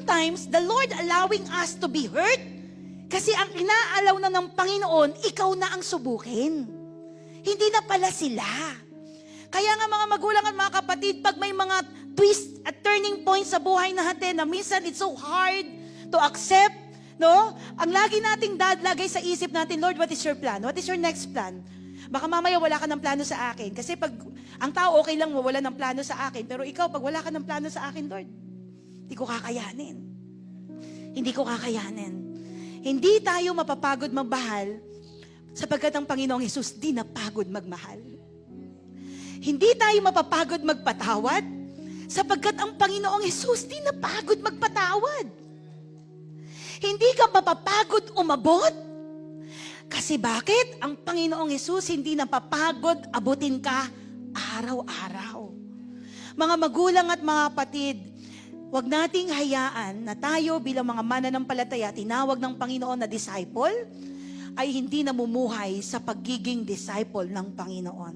sometimes, the Lord allowing us to be hurt, kasi ang inaalaw na ng Panginoon, ikaw na ang subukin. Hindi na pala sila. Kaya nga mga magulang at mga kapatid, pag may mga twist at turning points sa buhay natin na minsan it's so hard to accept, no? Ang lagi nating dadlagay sa isip natin, Lord, what is your plan? What is your next plan? Baka mamaya wala ka ng plano sa akin. Kasi pag ang tao okay lang wala ng plano sa akin, pero ikaw, pag wala ka ng plano sa akin, Lord, hindi ko kakayanin. Hindi ko kakayanin. Hindi tayo mapapagod magmahal sapagkat ang Panginoong Hesus di napagod magmahal. Hindi tayo mapapagod magpatawad sapagkat ang Panginoong Hesus di napagod magpatawad. Hindi ka mapapagod umabot kasi bakit? Ang Panginoong Hesus hindi napapagod abutin ka araw-araw. Mga magulang at mga kapatid, huwag nating hayaan na tayo bilang mga mananampalataya, tinawag ng Panginoon na disciple, ay hindi namumuhay sa pagiging disciple ng Panginoon.